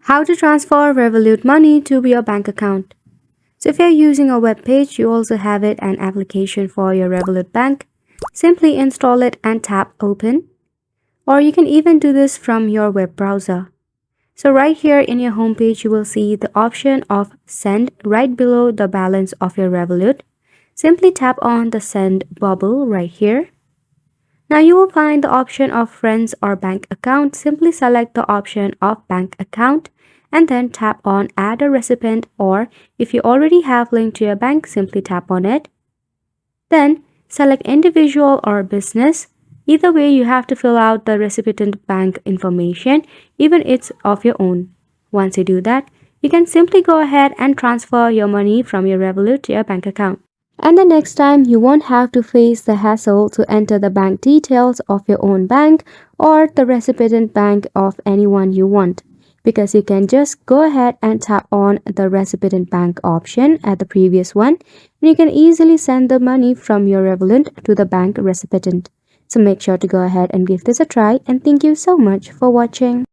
How to transfer Revolut money to your bank account. So if you're using a web page, you also have an application for your Revolut bank. Simply install it and tap open. Or you can even do this from your web browser. So right here in your homepage, you will see the option of send right below the balance of your Revolut. Simply tap on the send bubble right here. Now you will find the option of friends or bank account. Simply select the option of bank account and then tap on add a recipient, or if you already have linked to your bank, simply tap on it. Then select individual or business. Either way, you have to fill out the recipient bank information, even it's of your own. Once you do that, you can simply go ahead and transfer your money from your Revolut to your bank account. And the next time, you won't have to face the hassle to enter the bank details of your own bank or the recipient bank of anyone you want, because you can just go ahead and tap on the recipient bank option at the previous one, and you can easily send the money from your Revolut to the bank recipient. So make sure to go ahead and give this a try, and thank you so much for watching.